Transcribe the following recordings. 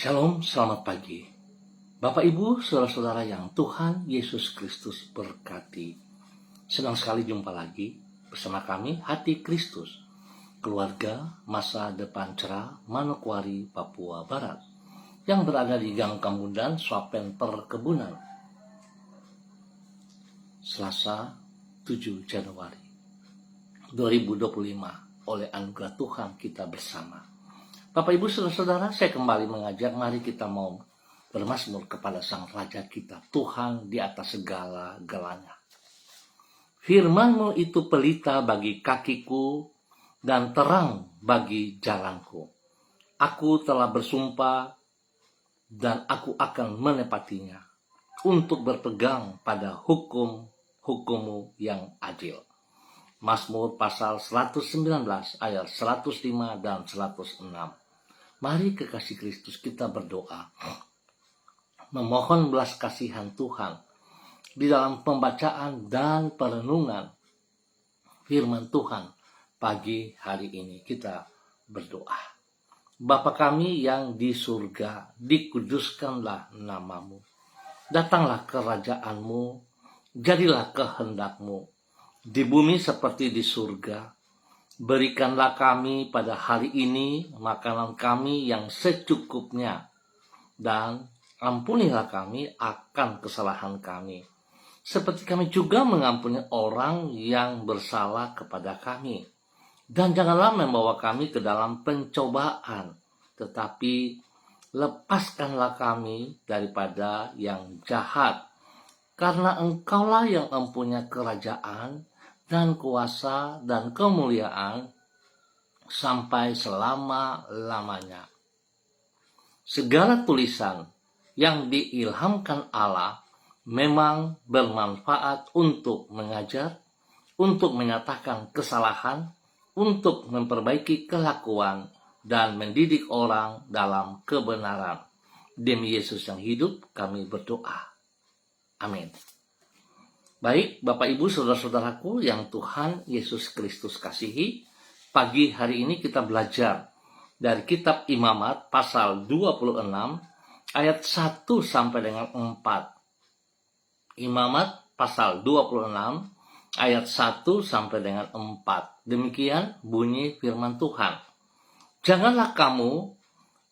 Shalom, selamat pagi. Bapak, Ibu, saudara-saudara yang Tuhan Yesus Kristus berkati. Senang sekali jumpa lagi bersama kami, Hati Kristus, keluarga masa depan cerah Manokwari, Papua Barat, yang berada di Gang Kambudan, Swapen Perkebunan. Selasa 7 Januari 2025, oleh anugerah Tuhan kita bersama. Bapak, Ibu, saudara-saudara, saya kembali mengajak, mari kita mau bermazmur kepada Sang Raja kita, Tuhan di atas segala-galanya. Firman-Mu itu pelita bagi kakiku dan terang bagi jalanku. Aku telah bersumpah dan aku akan menepatinya untuk berpegang pada hukum-Mu yang adil. Mazmur pasal 119 ayat 105 dan 106. Mari kekasih Kristus kita berdoa, memohon belas kasihan Tuhan di dalam pembacaan dan perenungan firman Tuhan pagi hari ini. Kita berdoa. Bapa kami yang di surga, dikuduskanlah nama-Mu. Datanglah kerajaan-Mu, jadilah kehendak-Mu di bumi seperti di surga. Berikanlah kami pada hari ini makanan kami yang secukupnya, dan ampunilah kami akan kesalahan kami, seperti kami juga mengampuni orang yang bersalah kepada kami. Dan janganlah membawa kami ke dalam pencobaan, tetapi lepaskanlah kami daripada yang jahat. Karena Engkaulah yang mempunyai kerajaan dan kuasa dan kemuliaan sampai selama-lamanya. Segala tulisan yang diilhamkan Allah memang bermanfaat untuk mengajar, untuk menyatakan kesalahan, untuk memperbaiki kelakuan, dan mendidik orang dalam kebenaran. Demi Yesus yang hidup, kami berdoa. Amin. Baik, Bapak, Ibu, saudara-saudaraku yang Tuhan Yesus Kristus kasihi, pagi hari ini kita belajar dari kitab Imamat pasal 26 ayat 1 sampai dengan 4. Imamat pasal 26 ayat 1 sampai dengan 4. Demikian bunyi firman Tuhan. Janganlah kamu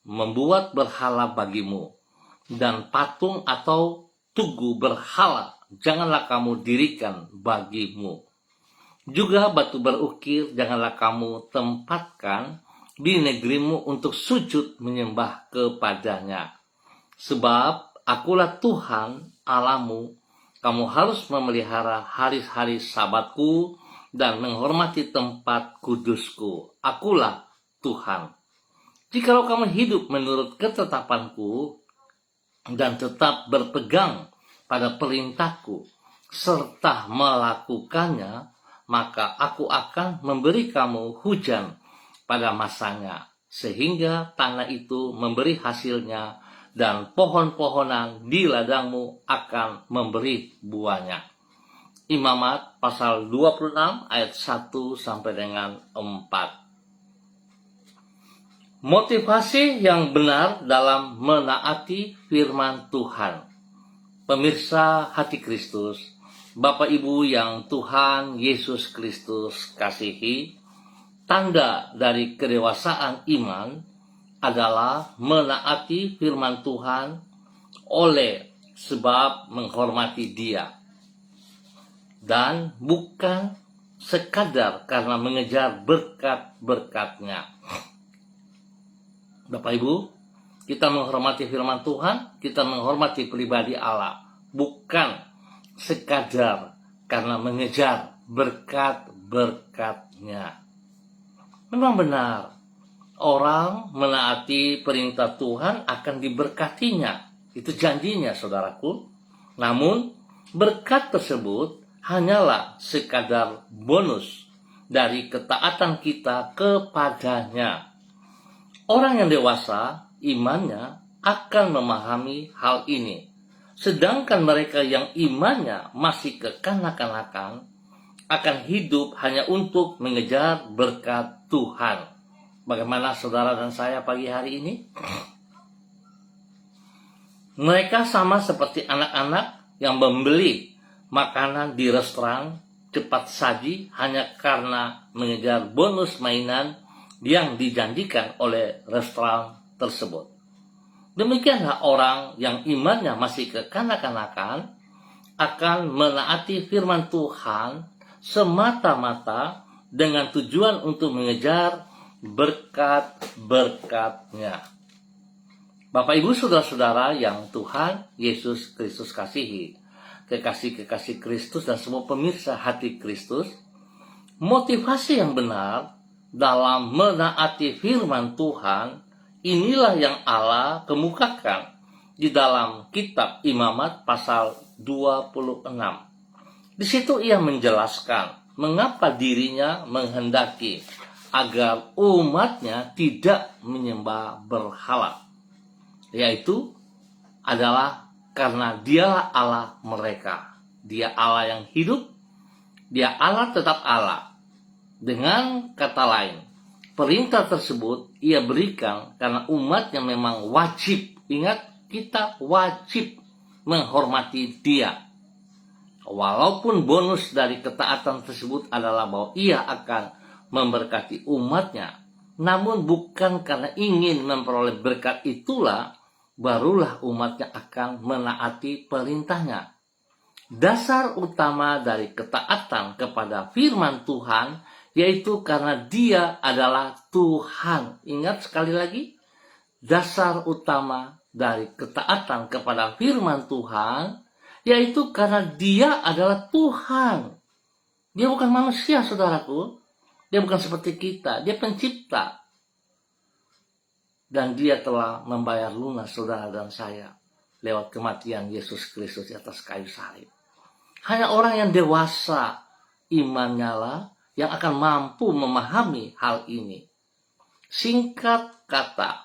membuat berhala bagimu, dan patung atau tugu berhala janganlah kamu dirikan bagimu. Juga batu berukir janganlah kamu tempatkan di negerimu untuk sujud menyembah kepadanya. Sebab akulah Tuhan Allahmu, kamu harus memelihara hari-hari sabatku dan menghormati tempat kudusku. Akulah Tuhan. Jikalau kamu hidup menurut ketetapanku dan tetap berpegang pada perintahku serta melakukannya, maka aku akan memberi kamu hujan pada masanya, sehingga tanah itu memberi hasilnya dan pohon-pohonan di ladangmu akan memberi buahnya. Imamat pasal 26 ayat 1 sampai dengan 4. Motivasi yang benar dalam menaati firman Tuhan. Pemirsa Hati Kristus, Bapak, Ibu yang Tuhan Yesus Kristus kasihi, tanda dari kedewasaan iman adalah menaati firman Tuhan oleh sebab menghormati Dia, dan bukan sekadar karena mengejar berkat-berkat-Nya. Bapak, Ibu, kita menghormati firman Tuhan, kita menghormati pribadi Allah, bukan sekadar karena mengejar berkat-berkat-Nya. Memang benar, orang menaati perintah Tuhan akan diberkatinya. Itu janjinya, saudaraku. Namun, berkat tersebut hanyalah sekadar bonus dari ketaatan kita kepadanya. Orang yang dewasa, imannya akan memahami hal ini. Sedangkan mereka yang imannya masih kekanak-kanakan akan hidup hanya untuk mengejar berkat Tuhan. Bagaimana saudara dan saya pagi hari ini? Mereka sama seperti anak-anak yang membeli makanan di restoran cepat saji hanya karena mengejar bonus mainan yang dijanjikan oleh restoran tersebut. Demikianlah orang yang imannya masih kekanak-kanakan akan menaati firman Tuhan semata-mata dengan tujuan untuk mengejar berkat-berkatnya. Bapak, Ibu, saudara-saudara yang Tuhan Yesus Kristus kasihi, kekasih-kekasih Kristus dan semua pemirsa hati Kristus, motivasi yang benar dalam menaati firman Tuhan inilah yang Allah kemukakan di dalam kitab Imamat pasal 26. Di situ ia menjelaskan mengapa dirinya menghendaki agar umatnya tidak menyembah berhala, yaitu adalah karena Dialah Allah mereka. Dia Allah yang hidup, Dia Allah tetap Allah. Dengan kata lain, perintah tersebut ia berikan karena umatnya memang wajib, ingat, kita wajib menghormati Dia. Walaupun bonus dari ketaatan tersebut adalah bahwa ia akan memberkati umatnya, namun bukan karena ingin memperoleh berkat itulah barulah umatnya akan menaati perintahnya. Dasar utama dari ketaatan kepada firman Tuhan yaitu karena Dia adalah Tuhan. Ingat sekali lagi, dasar utama dari ketaatan kepada firman Tuhan yaitu karena Dia adalah Tuhan. Dia bukan manusia, saudaraku. Dia bukan seperti kita. Dia pencipta. Dan Dia telah membayar lunas saudara dan saya lewat kematian Yesus Kristus di atas kayu salib. Hanya orang yang dewasa imannya lah yang akan mampu memahami hal ini. Singkat kata,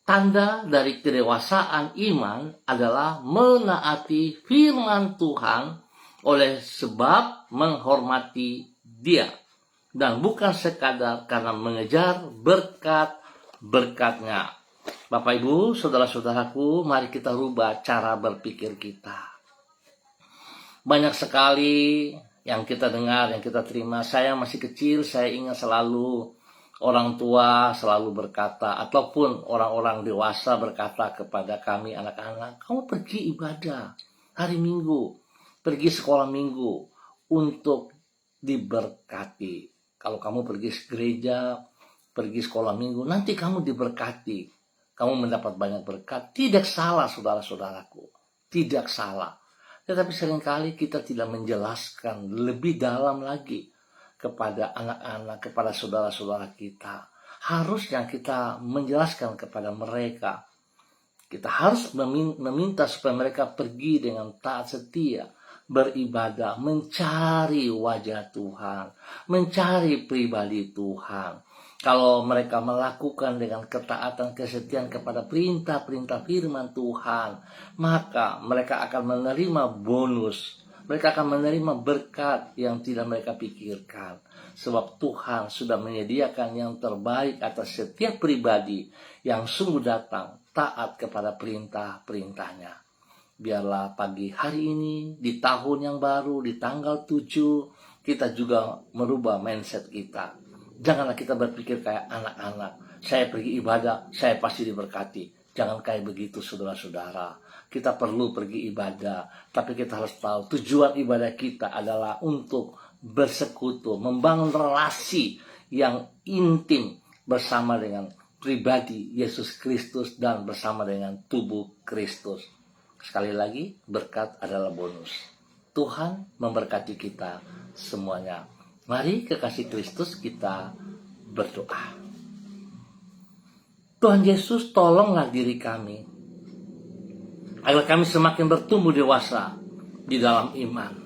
tanda dari kedewasaan iman adalah menaati firman Tuhan oleh sebab menghormati Dia. Dan bukan sekadar karena mengejar berkat-berkatnya. Bapak, Ibu, saudara-saudaraku, mari kita rubah cara berpikir kita. Banyak sekali yang kita dengar, yang kita terima. Saya masih kecil, saya ingat selalu orang tua selalu berkata, ataupun orang-orang dewasa berkata kepada kami anak-anak, kamu pergi ibadah hari Minggu, pergi sekolah Minggu untuk diberkati. Kalau kamu pergi gereja, pergi sekolah Minggu, nanti kamu diberkati. Kamu mendapat banyak berkat. Tidak salah, saudara-saudaraku. Tidak salah. Tetapi seringkali kita tidak menjelaskan lebih dalam lagi kepada anak-anak, kepada saudara-saudara kita. Harusnya kita menjelaskan kepada mereka. Kita harus meminta supaya mereka pergi dengan taat setia, beribadah, mencari wajah Tuhan, mencari pribadi Tuhan. Kalau mereka melakukan dengan ketaatan, kesetiaan kepada perintah-perintah firman Tuhan, maka mereka akan menerima bonus. Mereka akan menerima berkat yang tidak mereka pikirkan. Sebab Tuhan sudah menyediakan yang terbaik atas setiap pribadi yang sungguh datang taat kepada perintah-perintahnya. Biarlah pagi hari ini, di tahun yang baru, di tanggal 7, kita juga merubah mindset kita. Janganlah kita berpikir kayak anak-anak. Saya pergi ibadah, saya pasti diberkati. Jangan kayak begitu, saudara-saudara. Kita perlu pergi ibadah, tapi kita harus tahu tujuan ibadah kita adalah untuk bersekutu, membangun relasi yang intim bersama dengan pribadi Yesus Kristus dan bersama dengan tubuh Kristus. Sekali lagi, berkat adalah bonus. Tuhan memberkati kita semuanya. Mari kekasih Kristus kita berdoa. Tuhan Yesus, tolonglah diri kami agar kami semakin bertumbuh dewasa di dalam iman.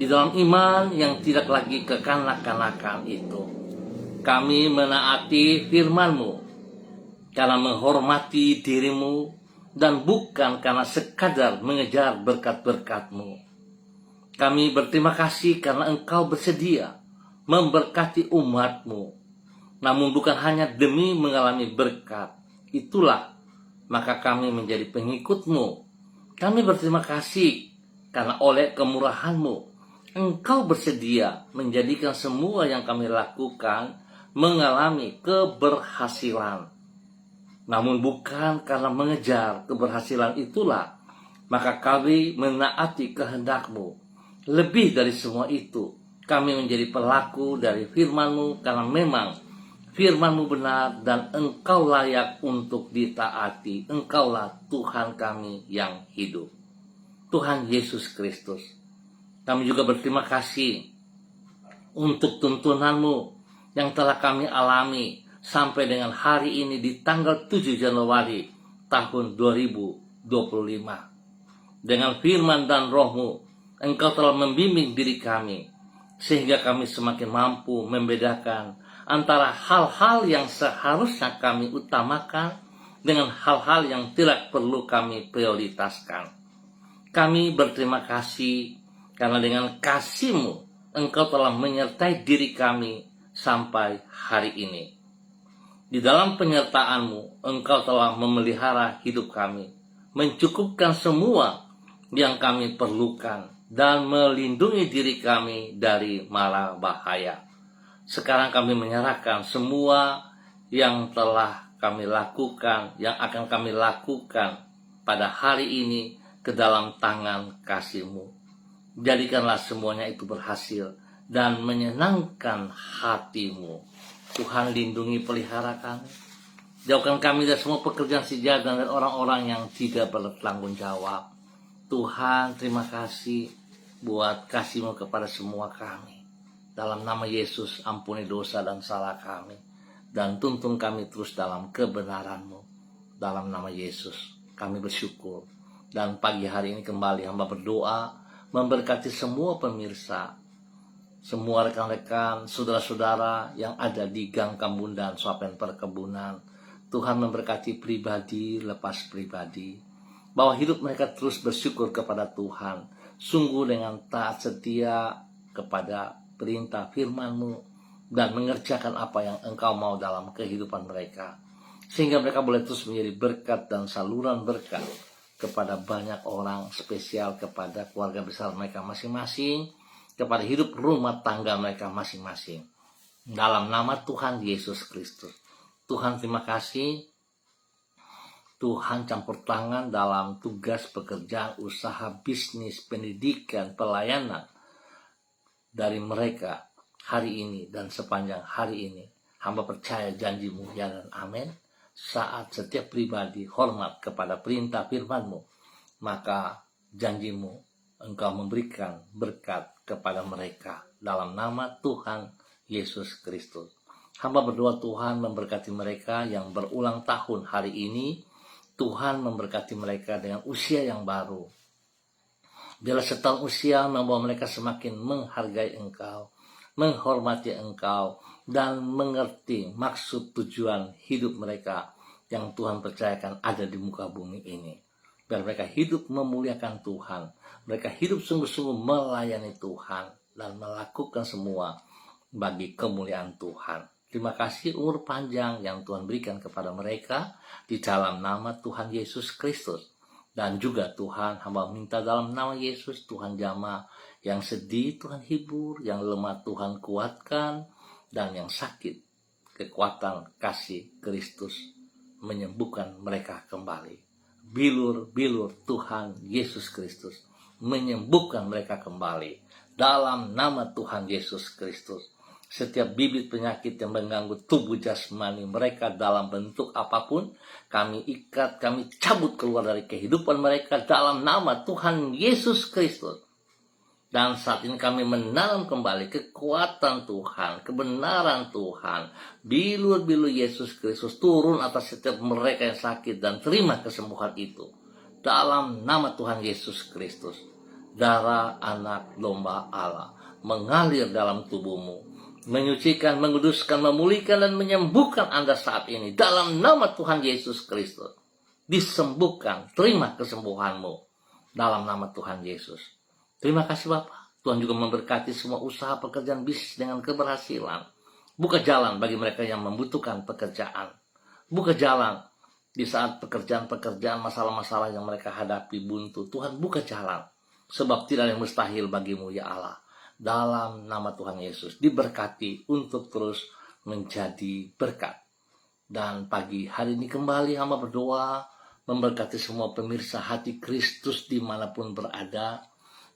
Di dalam iman yang tidak lagi kekanak-kanakan itu. Kami menaati firman-Mu karena menghormati diri-Mu dan bukan karena sekadar mengejar berkat-berkat-Mu. Kami berterima kasih karena Engkau bersedia memberkati umat-Mu. Namun bukan hanya demi mengalami berkat. Itulah maka kami menjadi pengikut-Mu. Kami berterima kasih karena oleh kemurahan-Mu, Engkau bersedia menjadikan semua yang kami lakukan mengalami keberhasilan. Namun bukan karena mengejar keberhasilan itulah, maka kami menaati kehendak-Mu. Lebih dari semua itu, kami menjadi pelaku dari firman-Mu karena memang firman-Mu benar dan Engkau layak untuk ditaati. Engkaulah Tuhan kami yang hidup. Tuhan Yesus Kristus, kami juga berterima kasih untuk tuntunan-Mu yang telah kami alami sampai dengan hari ini di tanggal 7 Januari tahun 2025. Dengan firman dan Roh-Mu, Engkau telah membimbing diri kami, sehingga kami semakin mampu membedakan antara hal-hal yang seharusnya kami utamakan dengan hal-hal yang tidak perlu kami prioritaskan. Kami berterima kasih karena dengan kasih-Mu, Engkau telah menyertai diri kami sampai hari ini. Di dalam penyertaan-Mu, Engkau telah memelihara hidup kami, mencukupkan semua yang kami perlukan, dan melindungi diri kami dari mara bahaya. Sekarang kami menyerahkan semua yang telah kami lakukan, yang akan kami lakukan pada hari ini ke dalam tangan kasih-Mu. Jadikanlah semuanya itu berhasil dan menyenangkan hati-Mu. Tuhan, lindungi pelihara kami. Jauhkan kami dari semua pekerjaan si jahat dan dari orang-orang yang tidak bertanggung jawab. Tuhan, terima kasih buat kasih-Mu kepada semua kami. Dalam nama Yesus, ampuni dosa dan salah kami, dan tuntun kami terus dalam kebenaran-Mu. Dalam nama Yesus, kami bersyukur. Dan pagi hari ini kembali hamba berdoa, memberkati semua pemirsa, semua rekan-rekan, saudara-saudara yang ada di Gang Kambundan, Swapen Perkebunan. Tuhan memberkati pribadi lepas pribadi, bahwa hidup mereka terus bersyukur kepada Tuhan, sungguh dengan taat setia kepada perintah firman-Mu, dan mengerjakan apa yang Engkau mau dalam kehidupan mereka, sehingga mereka boleh terus menjadi berkat dan saluran berkat kepada banyak orang, spesial kepada keluarga besar mereka masing-masing, kepada hidup rumah tangga mereka masing-masing. Dalam nama Tuhan Yesus Kristus. Tuhan, terima kasih. Tuhan campur tangan dalam tugas pekerjaan, usaha, bisnis, pendidikan, pelayanan dari mereka hari ini dan sepanjang hari ini. Hamba percaya janji-Mu ya dan amin. Saat setiap pribadi hormat kepada perintah firman-Mu, maka janji-Mu Engkau memberikan berkat kepada mereka dalam nama Tuhan Yesus Kristus. Hamba berdoa Tuhan memberkati mereka yang berulang tahun hari ini. Tuhan memberkati mereka dengan usia yang baru. Biarlah setahun usia membawa mereka semakin menghargai Engkau, menghormati Engkau, dan mengerti maksud tujuan hidup mereka yang Tuhan percayakan ada di muka bumi ini. Biar mereka hidup memuliakan Tuhan, mereka hidup sungguh-sungguh melayani Tuhan, dan melakukan semua bagi kemuliaan Tuhan. Terima kasih umur panjang yang Tuhan berikan kepada mereka di dalam nama Tuhan Yesus Kristus. Dan juga Tuhan, hamba minta dalam nama Yesus, Tuhan jamah yang sedih Tuhan hibur, yang lemah Tuhan kuatkan, dan yang sakit kekuatan kasih Kristus menyembuhkan mereka kembali. Bilur-bilur Tuhan Yesus Kristus menyembuhkan mereka kembali dalam nama Tuhan Yesus Kristus. Setiap bibit penyakit yang mengganggu tubuh jasmani mereka dalam bentuk apapun, kami ikat, kami cabut keluar dari kehidupan mereka dalam nama Tuhan Yesus Kristus. Dan saat ini kami menanam kembali kekuatan Tuhan, kebenaran Tuhan. Bilur-bilur Yesus Kristus turun atas setiap mereka yang sakit dan terima kesembuhan itu. Dalam nama Tuhan Yesus Kristus. Darah anak domba Allah mengalir dalam tubuhmu, menyucikan, menguduskan, memulihkan, dan menyembuhkan Anda saat ini. Dalam nama Tuhan Yesus Kristus. Disembuhkan, terima kesembuhanmu. Dalam nama Tuhan Yesus. Terima kasih Bapak. Tuhan juga memberkati semua usaha pekerjaan bisnis dengan keberhasilan. Buka jalan bagi mereka yang membutuhkan pekerjaan. Buka jalan Di saat pekerjaan-pekerjaan, masalah-masalah yang mereka hadapi buntu, Tuhan buka jalan. Sebab tidak ada yang mustahil bagimu ya Allah. Dalam nama Tuhan Yesus, diberkati untuk terus menjadi berkat. Dan pagi hari ini kembali hamba berdoa, memberkati semua pemirsa Hati Kristus dimanapun berada.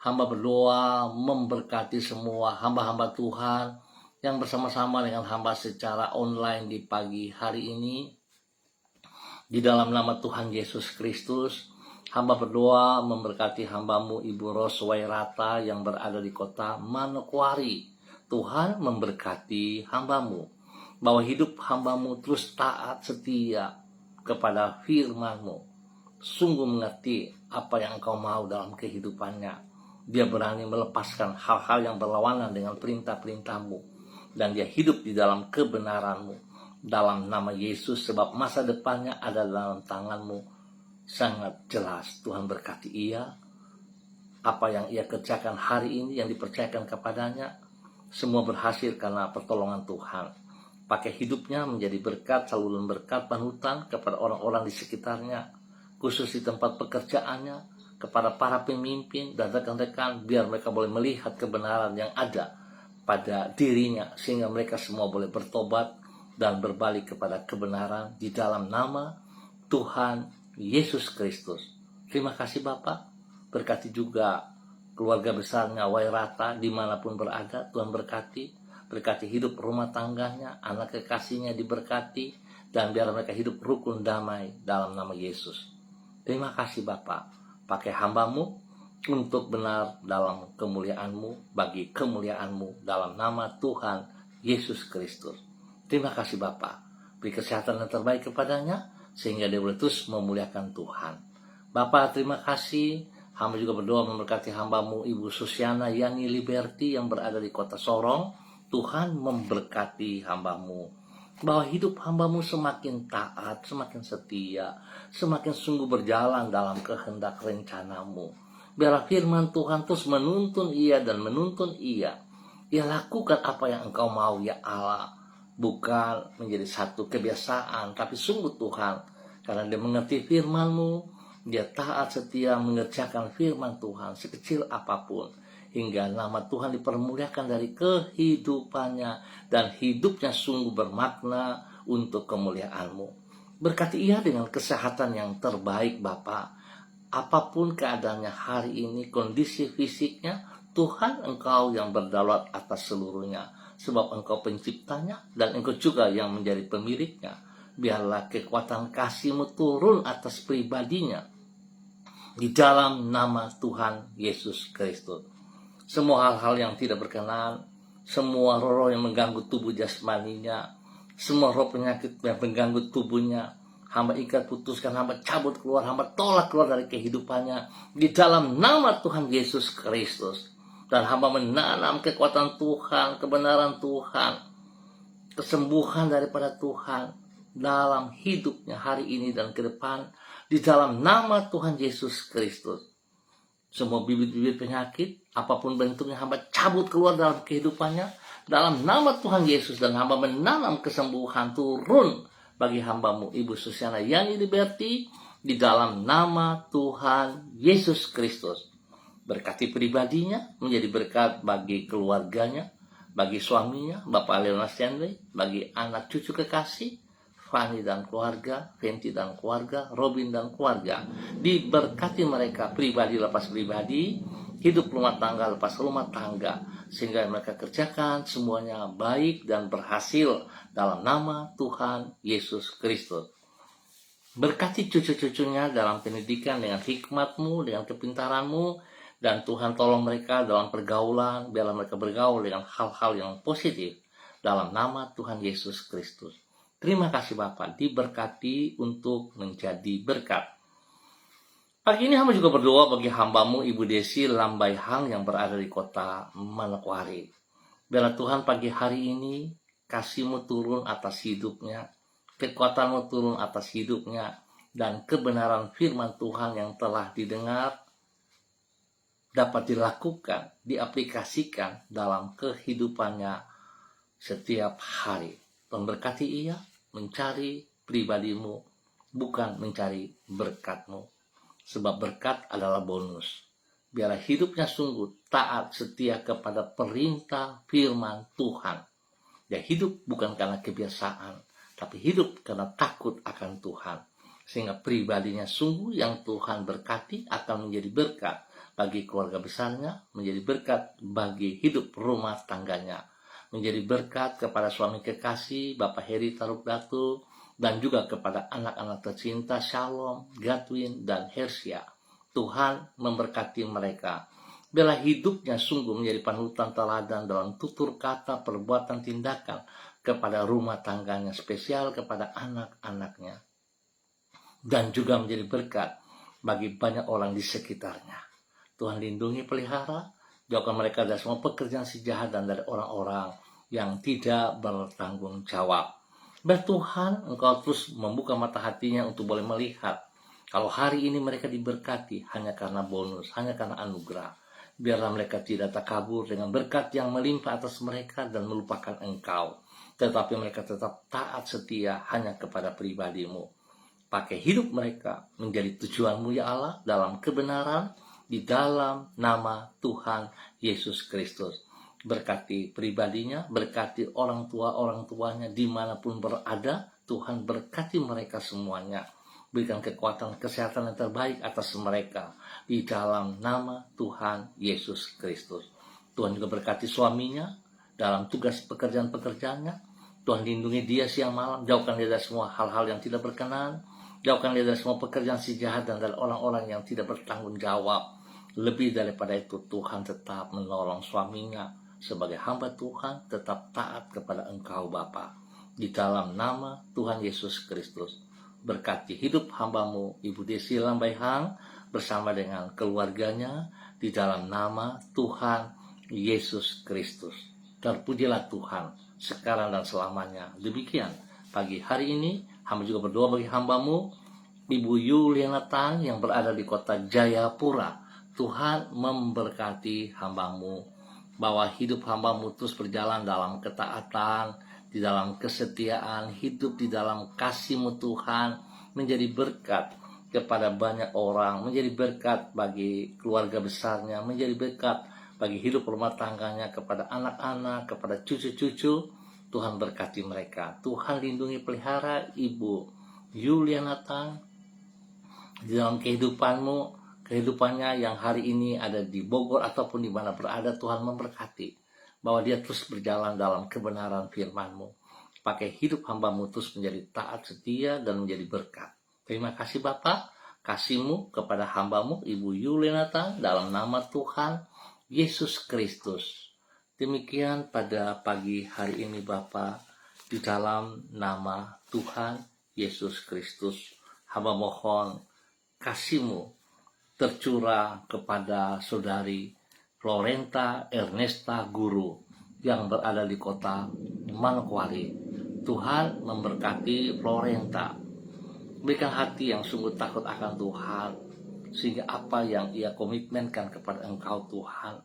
Hamba berdoa memberkati semua hamba-hamba Tuhan yang bersama-sama dengan hamba secara online di pagi hari ini. Di dalam nama Tuhan Yesus Kristus, hamba berdoa memberkati hambamu Ibu Roswairata yang berada di kota Manokwari. Tuhan memberkati hambamu, bahwa hidup hambamu terus taat setia kepada firman-Mu. Sungguh mengerti apa yang Engkau mau dalam kehidupannya. Dia berani melepaskan hal-hal yang berlawanan dengan perintah-perintah-Mu. Dan dia hidup di dalam kebenaran-Mu. Dalam nama Yesus, sebab masa depannya ada dalam tangan-Mu. Sangat jelas. Tuhan berkati ia. Apa yang ia kerjakan hari ini yang dipercayakan kepadanya, semua berhasil karena pertolongan Tuhan. Pakai hidupnya menjadi berkat, saluran berkat panutan kepada orang-orang di sekitarnya, khusus di tempat pekerjaannya, kepada para pemimpin dan rekan-rekan, biar mereka boleh melihat kebenaran yang ada pada dirinya, sehingga mereka semua boleh bertobat dan berbalik kepada kebenaran di dalam nama Tuhan Yesus Kristus. Terima kasih Bapak. Berkati juga keluarga besarnya Wairata dimanapun berada. Tuhan berkati. Berkati hidup rumah tangganya, anak kekasihnya diberkati, dan biar mereka hidup rukun damai dalam nama Yesus. Terima kasih Bapak. Pakai hambamu untuk benar dalam kemuliaan-Mu, bagi kemuliaan-Mu dalam nama Tuhan Yesus Kristus. Terima kasih Bapak. Beri kesehatan yang terbaik kepadanya, sehingga dia boleh terus memuliakan Tuhan. Bapak, terima kasih. Hamba juga berdoa memberkati hambamu Ibu Susiana Yani Liberty yang berada di kota Sorong. Tuhan memberkati hambamu, bahwa hidup hambamu semakin taat, semakin setia, semakin sungguh berjalan dalam kehendak rencanamu. Biarlah firman Tuhan terus menuntun ia dan menuntun ia. Ia lakukan apa yang Engkau mau ya Allah. Bukan menjadi satu kebiasaan, tapi sungguh Tuhan, karena dia mengerti firman-Mu, dia taat setia mengerjakan firman Tuhan sekecil apapun, hingga nama Tuhan dipermuliakan dari kehidupannya, dan hidupnya sungguh bermakna untuk kemuliaan-Mu. Berkati ia dengan kesehatan yang terbaik Bapa. Apapun keadaannya hari ini, kondisi fisiknya, Tuhan Engkau yang berdaulat atas seluruhnya. Sebab Engkau penciptanya dan Engkau juga yang menjadi pemiliknya. Biarlah kekuatan kasih-Mu turun atas pribadinya. Di dalam nama Tuhan Yesus Kristus. Semua hal-hal yang tidak berkenan, semua roh-roh yang mengganggu tubuh jasmaninya, semua roh penyakit yang mengganggu tubuhnya, hamba ikat, putuskan, hamba cabut keluar, hamba tolak keluar dari kehidupannya. Di dalam nama Tuhan Yesus Kristus. Dan hamba menanam kekuatan Tuhan, kebenaran Tuhan, kesembuhan daripada Tuhan dalam hidupnya hari ini dan ke depan. Di dalam nama Tuhan Yesus Kristus. Semua bibit-bibit penyakit, apapun bentuknya, hamba cabut keluar dalam kehidupannya. Dalam nama Tuhan Yesus, dan hamba menanam kesembuhan turun bagi hambamu Ibu Susiana Yani Liberty. Di dalam nama Tuhan Yesus Kristus. Berkati pribadinya, menjadi berkat bagi keluarganya, bagi suaminya, Bapak Leona Stanley, bagi anak cucu kekasih, Fanny dan keluarga, Fenty dan keluarga, Robin dan keluarga. Diberkati mereka pribadi lepas pribadi, hidup rumah tangga lepas rumah tangga, sehingga mereka kerjakan semuanya baik dan berhasil dalam nama Tuhan Yesus Kristus. Berkati cucu-cucunya dalam pendidikan dengan hikmat-Mu, dengan kepintaran-Mu, dan Tuhan tolong mereka dalam pergaulan, biarlah mereka bergaul dengan hal-hal yang positif dalam nama Tuhan Yesus Kristus. Terima kasih Bapak, diberkati untuk menjadi berkat. Pagi ini hamba juga berdoa bagi hambamu Ibu Desi Lambai Hang yang berada di kota Manokwari. Biarlah Tuhan pagi hari ini kasih-Mu turun atas hidupnya, kekuatan-Mu turun atas hidupnya, dan kebenaran firman Tuhan yang telah didengar dapat dilakukan, diaplikasikan dalam kehidupannya setiap hari. Memberkati ia, mencari pribadi-Mu, bukan mencari berkat-Mu. Sebab berkat adalah bonus. Biarlah hidupnya sungguh taat setia kepada perintah firman Tuhan. Dia hidup bukan karena kebiasaan, tapi hidup karena takut akan Tuhan. Sehingga pribadinya sungguh yang Tuhan berkati akan menjadi berkat bagi keluarga besarnya, menjadi berkat bagi hidup rumah tangganya, menjadi berkat kepada suami kekasih Bapak Heri Taruk Datu, dan juga kepada anak-anak tercinta Shalom, Gadwin, dan Hersia. Tuhan memberkati mereka. Biarlah hidupnya sungguh menjadi panutan teladan dalam tutur kata, perbuatan, tindakan kepada rumah tangganya, spesial kepada anak-anaknya. Dan juga menjadi berkat bagi banyak orang di sekitarnya. Tuhan lindungi, pelihara, jauhkan mereka dari semua pekerjaan si jahat dan dari orang-orang yang tidak bertanggung jawab. Tuhan, Engkau terus membuka mata hatinya untuk boleh melihat kalau hari ini mereka diberkati hanya karena bonus, hanya karena anugerah. Biarlah mereka tidak takabur dengan berkat yang melimpah atas mereka dan melupakan Engkau. Tetapi mereka tetap taat setia hanya kepada pribadi-Mu. Pakai hidup mereka menjadi tujuan-Mu ya Allah dalam kebenaran di dalam nama Tuhan Yesus Kristus. Berkati pribadinya, berkati orang tuanya dimanapun berada. Tuhan berkati mereka semuanya. Berikan kekuatan, kesehatan yang terbaik atas mereka di dalam nama Tuhan Yesus Kristus. Tuhan juga berkati suaminya dalam tugas pekerjaan-pekerjaannya. Tuhan lindungi dia siang malam, jauhkan dia dari semua hal-hal yang tidak berkenan, jauhkan dia dari semua pekerjaan si jahat dan dari orang-orang yang tidak bertanggung jawab. Lebih daripada itu, Tuhan tetap menolong suaminya sebagai hamba Tuhan, tetap taat kepada Engkau Bapa. Di dalam nama Tuhan Yesus Kristus. Berkati hidup hamba-Mu Ibu Desi Lambaihang bersama dengan keluarganya di dalam nama Tuhan Yesus Kristus. Terpujilah Tuhan sekarang dan selamanya. Demikian pagi hari ini hamba juga berdoa bagi hamba-Mu Ibu Yuliana Tang yang berada di kota Jayapura. Tuhan memberkati hamba-Mu, bahwa hidup hamba-Mu terus berjalan dalam ketaatan, di dalam kesetiaan, hidup di dalam kasih-Mu Tuhan, menjadi berkat kepada banyak orang, menjadi berkat bagi keluarga besarnya, menjadi berkat bagi hidup rumah tangganya, kepada anak-anak, kepada cucu-cucu. Tuhan berkati mereka. Tuhan lindungi, pelihara Ibu Yuliana Tang di dalam kehidupannya yang hari ini ada di Bogor ataupun di mana berada. Tuhan memberkati, bahwa dia terus berjalan dalam kebenaran firman-Mu. Pakai hidup hamba-Mu terus menjadi taat setia dan menjadi berkat. Terima kasih Bapa, kasih-Mu kepada hamba-Mu Ibu Yuliana Tang dalam nama Tuhan Yesus Kristus. Demikian pada pagi hari ini Bapa, di dalam nama Tuhan Yesus Kristus, hamba mohon kasih-Mu tercurah kepada saudari Florenta Ernesta Guru yang berada di kota Manokwari. Tuhan memberkati Florenta. Berikan hati yang sungguh takut akan Tuhan, sehingga apa yang ia komitmenkan kepada Engkau Tuhan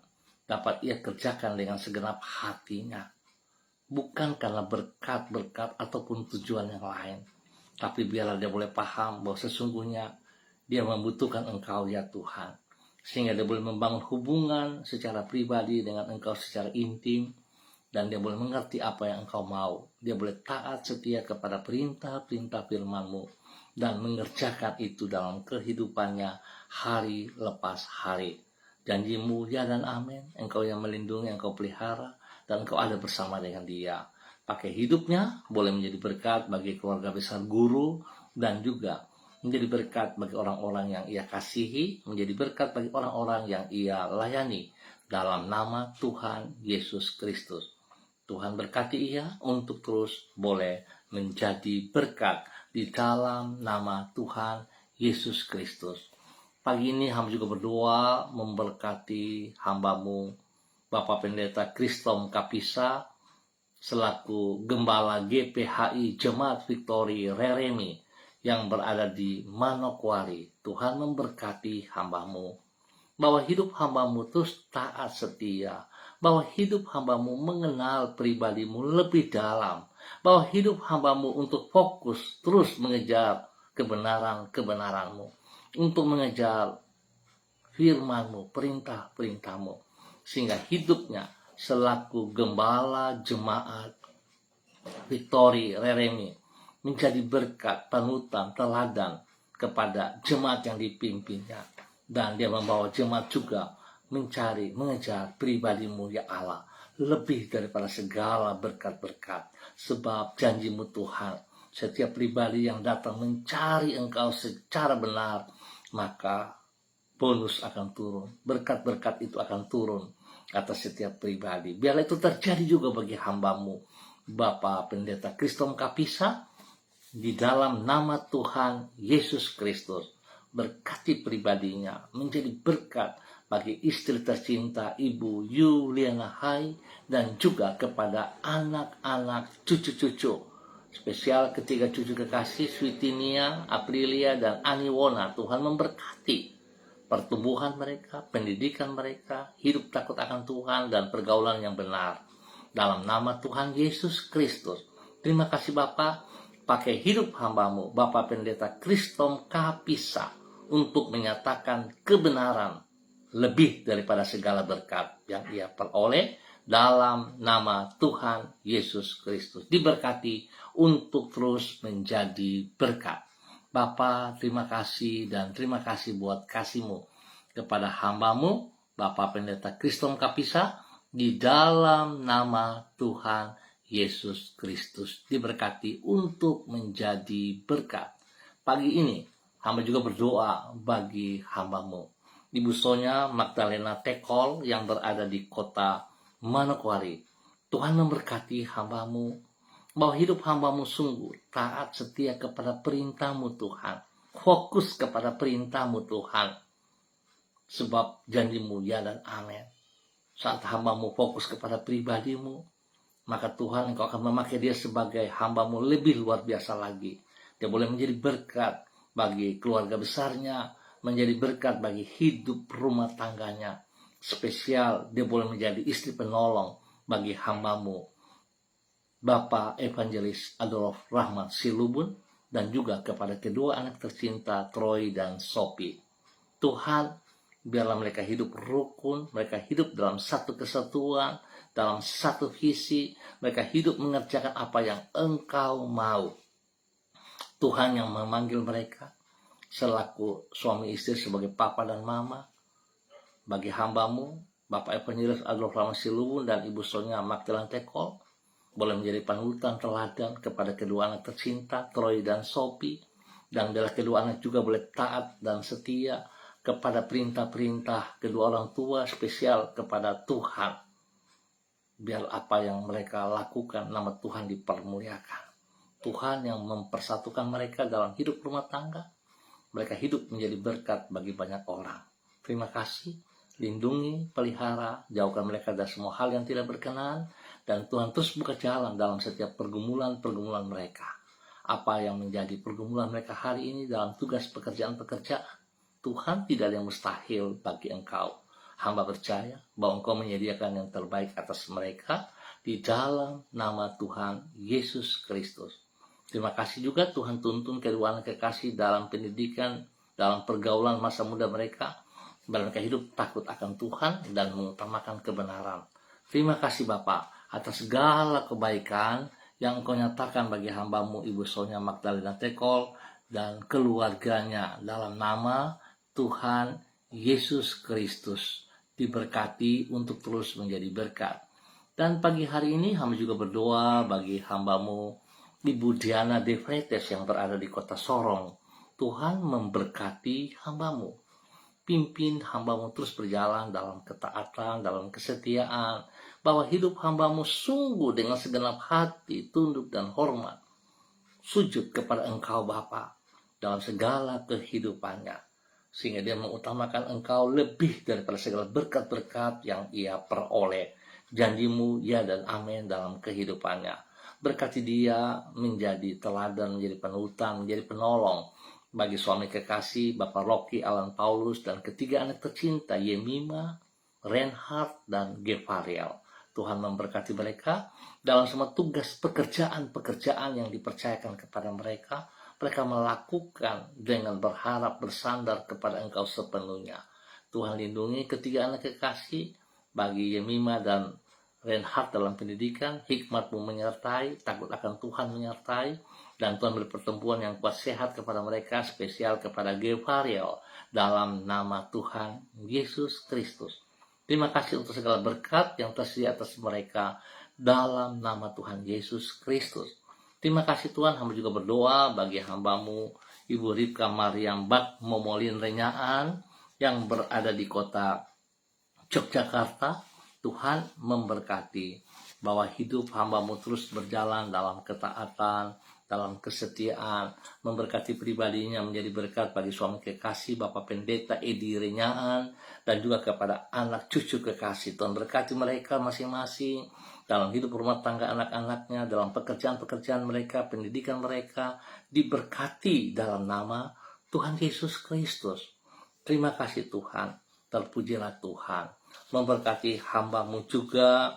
dapat ia kerjakan dengan segenap hatinya. Bukan karena berkat-berkat ataupun tujuan yang lain, tapi biarlah dia boleh paham bahwa sesungguhnya dia membutuhkan Engkau ya Tuhan, sehingga dia boleh membangun hubungan secara pribadi dengan Engkau secara intim, dan dia boleh mengerti apa yang Engkau mau. Dia boleh taat setia kepada perintah-perintah firman-Mu dan mengerjakan itu dalam kehidupannya hari lepas hari. Janji-Mu ya dan amin. Engkau yang melindungi, Engkau pelihara, dan Engkau ada bersama dengan dia. Pakai hidupnya boleh menjadi berkat bagi keluarga besar Guru, dan juga menjadi berkat bagi orang-orang yang ia kasihi, menjadi berkat bagi orang-orang yang ia layani dalam nama Tuhan Yesus Kristus. Tuhan berkati ia untuk terus boleh menjadi berkat di dalam nama Tuhan Yesus Kristus. Pagi ini hamba juga berdoa memberkati hamba-Mu Bapak Pendeta Kristom Kapisa selaku Gembala GPHI Jemaat Victory Reremi yang berada di Manokwari. Tuhan memberkati hamba-Mu, bahwa hidup hamba-Mu terus taat setia, bahwa hidup hamba-Mu mengenal pribadi-Mu lebih dalam, bahwa hidup hamba-Mu untuk fokus terus mengejar kebenaran-kebenaran-Mu, untuk mengejar firman-Mu, perintah-perintah-Mu, sehingga hidupnya selaku gembala jemaat Victory Reremi menjadi berkat, panutan, teladan kepada jemaat yang dipimpinnya, dan dia membawa jemaat juga mengejar pribadi-Mu ya Allah, lebih daripada segala berkat-berkat, sebab janji-Mu Tuhan, setiap pribadi yang datang mencari Engkau secara benar, maka bonus akan turun, berkat-berkat itu akan turun atas setiap pribadi. Biarlah itu terjadi juga bagi hamba-Mu, Bapak Pendeta Kristom Kapisa, di dalam nama Tuhan Yesus Kristus. Berkati pribadinya, menjadi berkat bagi istri tercinta Ibu Yuliana Hai, dan juga kepada anak-anak cucu-cucu. Spesial ketiga cucu kekasih, Switinia, Aprilia, dan Aniwona. Tuhan memberkati pertumbuhan mereka, pendidikan mereka, hidup takut akan Tuhan, dan pergaulan yang benar. Dalam nama Tuhan Yesus Kristus. Terima kasih Bapak, pakai hidup hamba-Mu, Bapak Pendeta Kristom Kapisa, untuk menyatakan kebenaran lebih daripada segala berkat yang ia peroleh, dalam nama Tuhan Yesus Kristus. Diberkati untuk terus menjadi berkat. Bapa, terima kasih, dan terima kasih buat kasih-Mu kepada hamba-Mu, Bapak Pendeta Kristom Kapisa, di dalam nama Tuhan Yesus Kristus. Diberkati untuk menjadi berkat. Pagi ini, hamba juga berdoa bagi hamba-Mu, Ibu Sonya Magdalena Tekol, yang berada di kota Manokwari. Tuhan memberkati hamba-Mu, bahwa hidup hamba-Mu sungguh taat setia kepada perintah-Mu Tuhan. Fokus kepada perintah-Mu Tuhan. Sebab janji-Mu ya dan amin. Saat hamba-Mu fokus kepada pribadi-Mu, maka Tuhan Engkau akan memakai dia sebagai hamba-Mu lebih luar biasa lagi. Dia boleh menjadi berkat bagi keluarga besarnya, menjadi berkat bagi hidup rumah tangganya. Spesial dia boleh menjadi istri penolong bagi hamba-Mu, Bapak Evangelis Adolf Rahmat Silubun, dan juga kepada kedua anak tercinta Troy dan Sophie. Tuhan, biarlah mereka hidup rukun, mereka hidup dalam satu kesatuan, dalam satu visi, mereka hidup mengerjakan apa yang Engkau mau. Tuhan yang memanggil mereka selaku suami istri sebagai papa dan mama, bagi hamba-Mu, Bapak Evangelis Adolf Rahmat Silubun dan Ibu Sonya Magdalena Tekol, boleh menjadi panutan teladan kepada kedua anak tercinta Troy dan Sophie, dan bila kedua anak juga boleh taat dan setia kepada perintah-perintah kedua orang tua, spesial kepada Tuhan. Biar apa yang mereka lakukan, nama Tuhan dipermuliakan. Tuhan yang mempersatukan mereka dalam hidup rumah tangga, mereka hidup menjadi berkat bagi banyak orang. Terima kasih, lindungi, pelihara, jauhkan mereka dari semua hal yang tidak berkenan, dan Tuhan terus buka jalan dalam setiap pergumulan-pergumulan mereka. Apa yang menjadi pergumulan mereka hari ini dalam tugas pekerjaan-pekerjaan, Tuhan tidak ada yang mustahil bagi Engkau. Hamba percaya bahwa Engkau menyediakan yang terbaik atas mereka di dalam nama Tuhan Yesus Kristus. Terima kasih juga Tuhan tuntun kedua anak kekasih dalam pendidikan, dalam pergaulan masa muda mereka. Mereka hidup takut akan Tuhan dan mengutamakan kebenaran. Terima kasih Bapak atas segala kebaikan yang Engkau nyatakan bagi hamba-Mu Ibu Sonya Magdalena Tekol dan keluarganya, dalam nama Tuhan Yesus Kristus. Diberkati untuk terus menjadi berkat. Dan pagi hari ini hamba juga berdoa bagi hamba-Mu Ibu Diana De Freites yang berada di kota Sorong. Tuhan memberkati hamba-Mu. Pimpin hamba-Mu terus berjalan dalam ketaatan, dalam kesetiaan, bahwa hidup hamba-Mu sungguh dengan segenap hati, tunduk dan hormat, sujud kepada Engkau Bapa dalam segala kehidupannya, sehingga dia mengutamakan Engkau lebih daripada segala berkat-berkat yang ia peroleh. Janji-Mu ya dan amin dalam kehidupannya. Berkati dia menjadi teladan, menjadi panutan, menjadi penolong bagi suami kekasih Bapak Rocky Alan Paulus dan ketiga anak tercinta Yemima, Reinhard, dan Gevariel. Tuhan memberkati mereka dalam semua tugas pekerjaan-pekerjaan yang dipercayakan kepada mereka, mereka melakukan dengan berharap bersandar kepada Engkau sepenuhnya. Tuhan lindungi ketiga anak kekasih, bagi Yemima dan Reinhard dalam pendidikan, hikmat-Mu menyertai, takut akan Tuhan menyertai, dan Tuhan beri pertemuan yang kuat sehat kepada mereka, spesial kepada Gevariel, dalam nama Tuhan Yesus Kristus. Terima kasih untuk segala berkat yang tersedia atas mereka, dalam nama Tuhan Yesus Kristus. Terima kasih Tuhan, hamba juga berdoa bagi hamba-Mu Ibu Ripka Mariam Bak Momolin Renyaan yang berada di kota Yogyakarta. Tuhan memberkati bahwa hidup hamba-Mu terus berjalan dalam ketaatan, dalam kesetiaan, memberkati pribadinya menjadi berkat bagi suami kekasih Bapak Pendeta Edi Renyaan, dan juga kepada anak cucu kekasih. Tuhan berkati mereka masing-masing dalam hidup rumah tangga anak-anaknya, dalam pekerjaan-pekerjaan mereka, pendidikan mereka, diberkati dalam nama Tuhan Yesus Kristus. Terima kasih Tuhan, terpujilah Tuhan. Memberkati hamba-Mu juga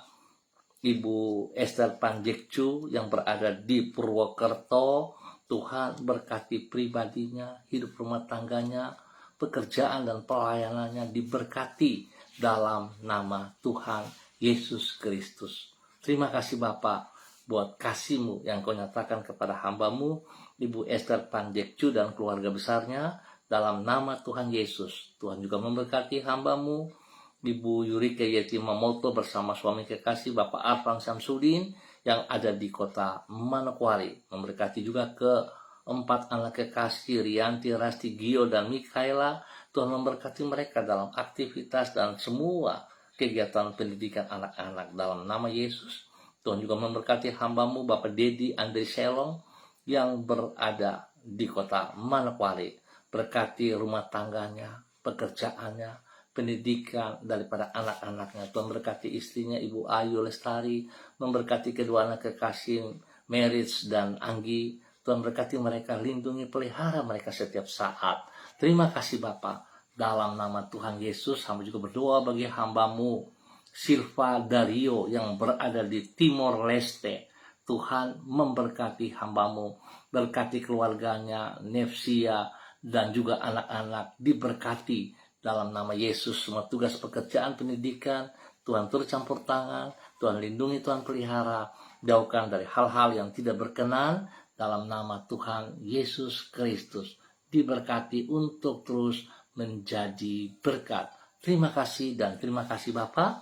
Ibu Esther Panjekcu yang berada di Purwokerto. Tuhan berkati pribadinya, hidup rumah tangganya, pekerjaan dan pelayanannya diberkati dalam nama Tuhan Yesus Kristus. Terima kasih Bapa buat kasih-Mu yang Kau nyatakan kepada hamba-Mu Ibu Esther Panjekcu dan keluarga besarnya, dalam nama Tuhan Yesus. Tuhan juga memberkati hamba-Mu Ibu Yurika Yetimamoto bersama suami kekasih Bapak Arfan Samsudin yang ada di kota Manokwari. Memberkati juga keempat anak kekasih Rianti, Rasti, Gio, dan Mikaela. Tuhan memberkati mereka dalam aktivitas dan semua kegiatan pendidikan anak-anak dalam nama Yesus. Tuhan juga memberkati hamba-Mu Bapak Dedi Andri Selong yang berada di kota Manokwari. Berkati rumah tangganya, pekerjaannya, pendidikan daripada anak-anaknya. Tuhan berkati istrinya Ibu Ayu Lestari, memberkati kedua anak kekasih Merits dan Anggi. Tuhan berkati mereka, lindungi, pelihara mereka setiap saat. Terima kasih Bapa. Dalam nama Tuhan Yesus, hamba juga berdoa bagi hamba-Mu Silva Dario yang berada di Timor Leste. Tuhan memberkati hamba-Mu, berkati keluarganya, Nefsia, dan juga anak-anak diberkati dalam nama Yesus. Semua tugas pekerjaan pendidikan Tuhan turut campur tangan, Tuhan lindungi, Tuhan pelihara, jauhkan dari hal-hal yang tidak berkenan dalam nama Tuhan Yesus Kristus. Diberkati untuk terus menjadi berkat. Terima kasih dan terima kasih Bapa.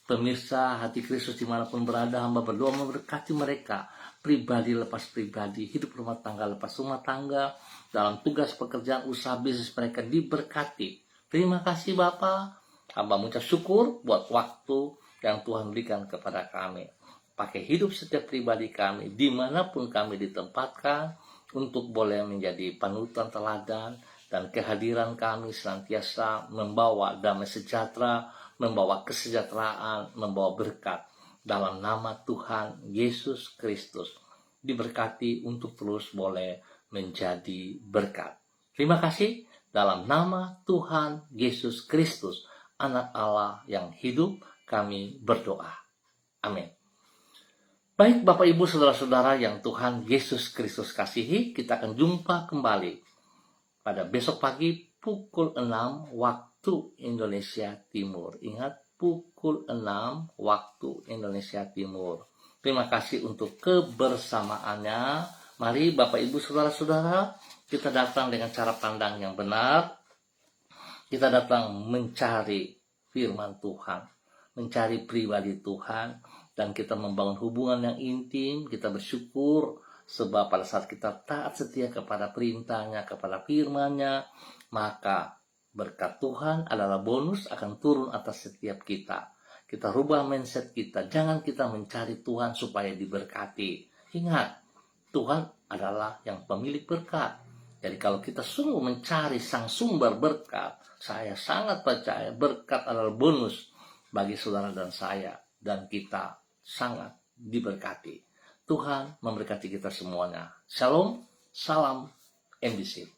Pemirsa Hati Kristus dimanapun berada, hamba berdoa memberkati mereka, pribadi lepas pribadi, hidup rumah tangga lepas rumah tangga, dalam tugas pekerjaan usaha bisnis mereka diberkati. Terima kasih Bapa. Hamba mengucap syukur buat waktu yang Tuhan berikan kepada kami. Pakai hidup setiap pribadi kami, dimanapun kami ditempatkan, untuk boleh menjadi panutan teladan, dan kehadiran kami senantiasa membawa damai sejahtera, membawa kesejahteraan, membawa berkat. Dalam nama Tuhan Yesus Kristus, diberkati untuk terus boleh menjadi berkat. Terima kasih. Dalam nama Tuhan Yesus Kristus, Anak Allah yang hidup, kami berdoa. Amin. Baik Bapak Ibu Saudara-saudara yang Tuhan Yesus Kristus kasihi, kita akan jumpa kembali pada besok pagi pukul 6 waktu Indonesia Timur. Ingat, pukul 6 waktu Indonesia Timur. Terima kasih untuk kebersamaannya. Mari Bapak Ibu Saudara-saudara, kita datang dengan cara pandang yang benar. Kita datang mencari firman Tuhan, mencari pribadi Tuhan, dan kita membangun hubungan yang intim. Kita bersyukur sebab pada saat kita taat setia kepada perintahnya, kepada firman-Nya, maka berkat Tuhan adalah bonus akan turun atas setiap kita. Kita rubah mindset kita. Jangan kita mencari Tuhan supaya diberkati. Ingat, Tuhan adalah yang pemilik berkat. Jadi kalau kita sungguh mencari sang sumber berkat, saya sangat percaya berkat adalah bonus bagi saudara dan saya. Dan kita sangat diberkati. Tuhan memberkati kita semuanya. Shalom, salam MBC.